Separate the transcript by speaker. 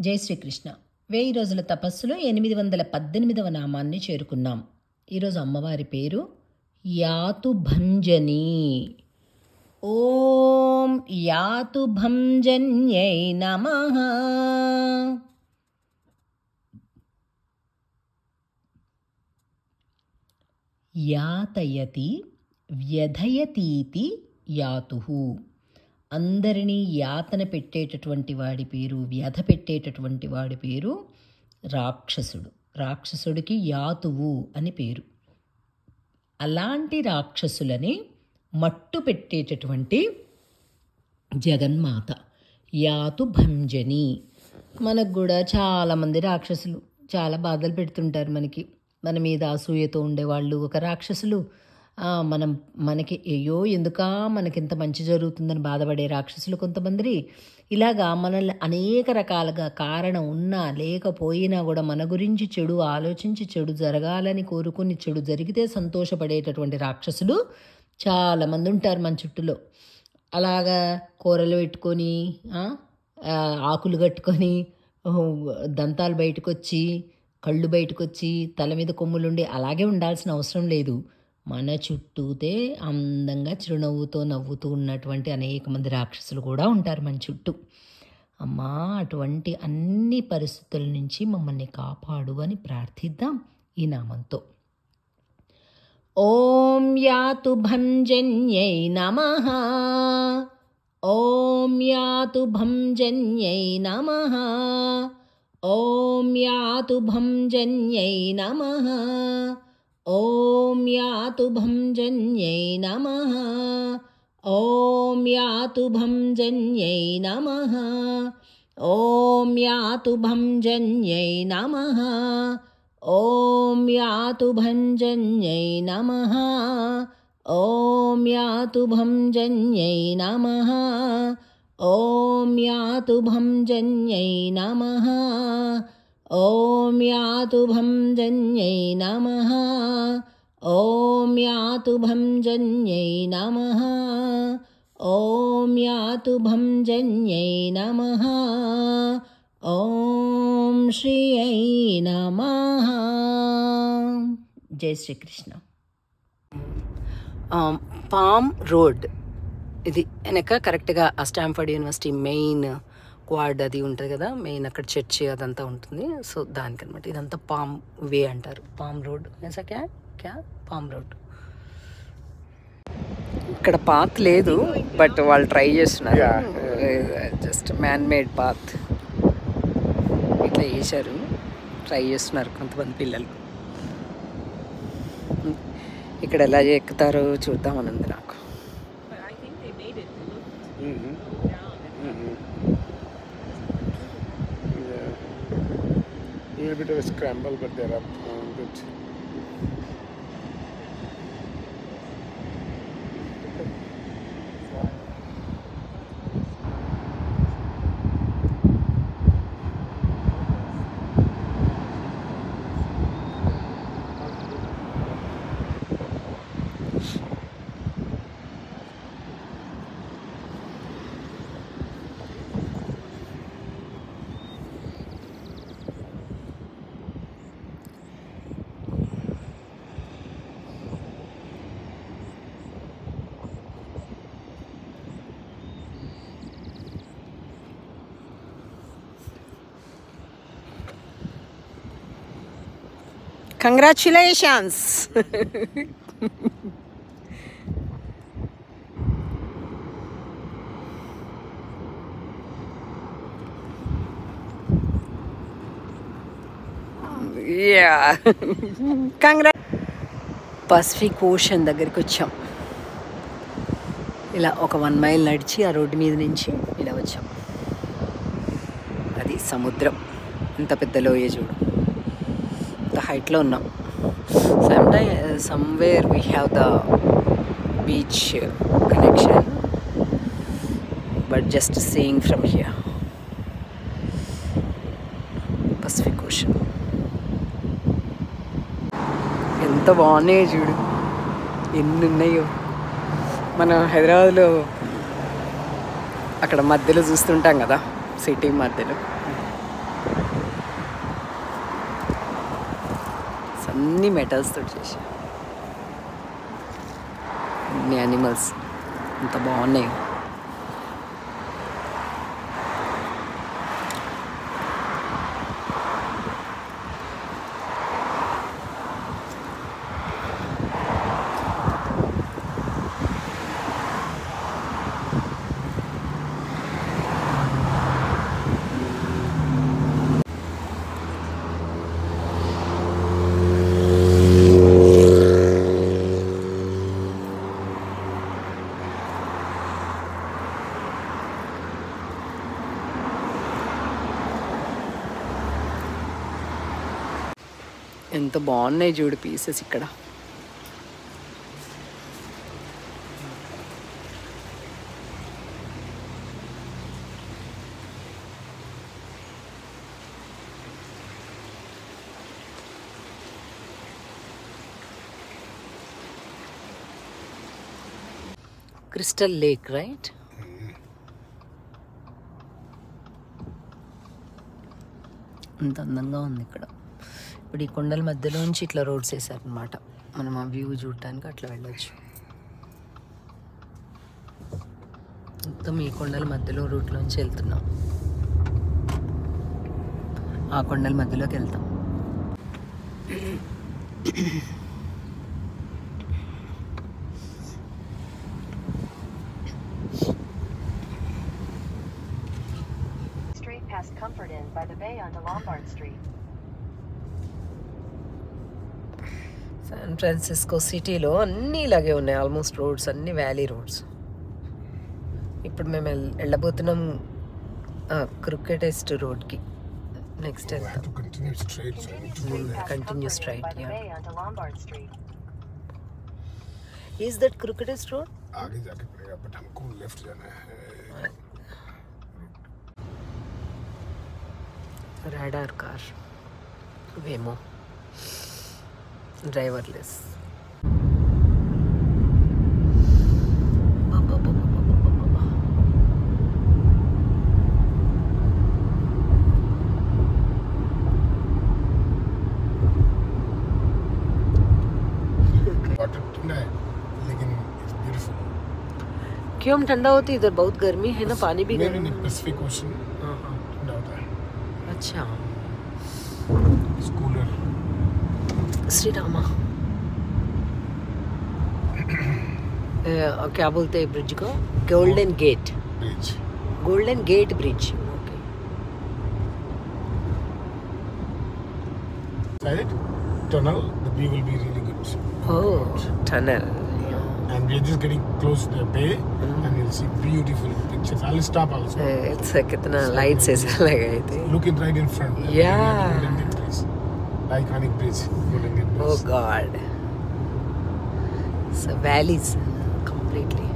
Speaker 1: జై శ్రీకృష్ణ. 1000 రోజుల తపస్సులో 818వ నామాన్ని చేరుకున్నాం. ఈరోజు అమ్మవారి పేరు యాతుభంజని. ఓం యాతుభంజన్యై నమః. యాతయతి వ్యధయతీతి యాతుః. అందరినీ యాతన పెట్టేటటువంటి వాడి పేరు, వ్యధ పెట్టేటటువంటి వాడి పేరు రాక్షసుడు. రాక్షసుడికి యాతువు అని పేరు. అలాంటి రాక్షసులని మట్టు పెట్టేటటువంటి జగన్మాత యాతుభంజని. మనకు కూడా చాలామంది రాక్షసులు చాలా బాధలు పెడుతుంటారు. మన మీద అసూయతో ఉండేవాళ్ళు ఒక రాక్షసులు. మనకి అయ్యో ఎందుకా మనకింత మంచి జరుగుతుందని బాధపడే రాక్షసులు కొంతమంది. ఇలాగా మనల్ని అనేక రకాలుగా కారణం ఉన్నా లేకపోయినా కూడా మన గురించి చెడు ఆలోచించి చెడు జరగాలని కోరుకుని చెడు జరిగితే సంతోషపడేటటువంటి రాక్షసులు చాలామంది ఉంటారు మన చుట్టూలో. అలాగా కూరలు పెట్టుకొని ఆకులు కట్టుకొని దంతాలు బయటకు వచ్చి కళ్ళు బయటకు వచ్చి తల మీద కొమ్ములుండి అలాగే ఉండాల్సిన అవసరం లేదు. మన చుట్టూతే అందంగా చిరునవ్వుతో నవ్వుతూ ఉన్నటువంటి అనేక మంది రాక్షసులు కూడా ఉంటారు మన చుట్టూ. అమ్మా, అటువంటి అన్ని పరిస్థితుల నుంచి మమ్మల్ని కాపాడు అని ప్రార్థిద్దాం ఈ నామంతో. ఓం యాతుభంజన్యై నమః. ఓం యాతుభంజన్యై నమః. ఓం యాతుభంజన్యై నమః. ఓం యాతుభంజన్యై నమః. ఓం యాతుభంజన్యై నమః. ఓం యాతుభంజన్యై నమః. ఓం యాతుభంజన్యై నమః. ఓం యాతుభంజన్యై నమః. ఓం యాతుభంజన్యై నమః. ఓం యాతుభంజన్యై నమః. ఓం యాతుభంజన్యై నమః. ఓం యాతుభంజన్యై నమః. ఓం శ్రీయై నమః. జై శ్రీకృష్ణ. పామ్ రోడ్ ఇది వెనక కరెక్ట్గా ఆ స్టాంఫర్డ్ యూనివర్సిటీ మెయిన్ క్వాడ్ అది ఉంటుంది కదా, మెయిన్ అక్కడ చర్చి అదంతా ఉంటుంది. సో దానికనమాట ఇదంతా పామ్ వే అంటారు. Palm road palm road. ఇక్కడ పాత్ లేదు, బట్ వాళ్ళు ట్రై చేస్తున్నారు. జస్ట్ మ్యాన్ మేడ్ పాత్ ఇట్లా వేశారు, ట్రై చేస్తున్నారు కొంతమంది పిల్లలు. ఇక్కడ ఎలా ఎక్కుతారో చూద్దామని ఉంది నాకు.
Speaker 2: A little bit of a scramble, but they're up good.
Speaker 1: Congratulations. Yeah. Pacific ocean దగ్గరికి వచ్చాం. ఇలా ఒక 1 మైల్ నడిచి ఆ రోడ్డు మీద నుంచి ఇలా వచ్చాం. అది సముద్రం. ఇంత పెద్ద లోయ చూడు, హైట్లో ఉన్నాం. somewhere we have the beach connection, but just seeing from here Pacific Ocean. ఎంత బాగున్నాయో చూడు, ఎన్ని ఉన్నాయో. మనం హైదరాబాద్లో అక్కడ మధ్యలో చూస్తుంటాం కదా, సిటీ మధ్యలో. అన్ని మెటల్స్ తోటి చేశారు. అన్ని యానిమల్స్ ఎంత బాగున్నాయి. ఎంత బాగున్నాయి చూడు పీసెస్ ఇక్కడ. Crystal lake right. అంత అందంగా ఉంది ఇక్కడ. ఇప్పుడు ఈ కొండల మధ్యలోంచి ఇట్లా రోడ్స్ వేసారనమాట. మనం ఆ వ్యూ చూడటానికి అట్లా వెళ్ళొచ్చు. మొత్తం ఈ కొండల మధ్యలో రూట్లోంచి వెళ్తున్నాం. ఆ కొండల మధ్యలోకి వెళ్తాం.
Speaker 3: Straight past Comfort Inn by the bay onto Lombard Street.
Speaker 1: San Francisco సిటీలో అన్నీ ఇలాగే ఉన్నాయి. ఆల్మోస్ట్ రోడ్స్ అన్నీ వ్యాలీ రోడ్స్. ఇప్పుడు మేము వెళ్ళబోతున్నాం క్రికెటెస్ట్ రోడ్కి. Next
Speaker 2: We have to continue straight. So I need to go left.
Speaker 1: Continue straight.
Speaker 3: By the bay onto Lombard Street.
Speaker 1: Is that crookedest road?
Speaker 2: आगे जाके पड़ेगा बट हमको लेफ्ट जाना है.
Speaker 1: Radar car, Waymo, driverless.
Speaker 2: Water ठंडा है लेकिन it's beautiful.
Speaker 1: क्यों हम ठंडा होती है? इधर बहुत गर्मी है ना, पानी भी गर्म
Speaker 2: नहीं
Speaker 1: है.
Speaker 2: पैसिफिक ओशन
Speaker 1: हाँ, हाँ.
Speaker 2: ठंडा होता है.
Speaker 1: अच्छा.
Speaker 2: It's cooler.
Speaker 1: श्री रामा क्या बोलते हैं ब्रिज को? Golden Gate.
Speaker 2: Bridge.
Speaker 1: Golden Gate Bridge. Okay.
Speaker 2: Side tunnel, the view will be really good.
Speaker 1: Oh, tunnel.
Speaker 2: And we are just getting close to the bay, and you'll see beautiful pictures. I'll stop also.
Speaker 1: It's कितना lights ऐसे लगाए थे.
Speaker 2: Looking right in front.
Speaker 1: Yeah.
Speaker 2: Golden Gate Bridge. The iconic bridge. Golden Gate Bridge.
Speaker 1: Oh God. So valleys completely.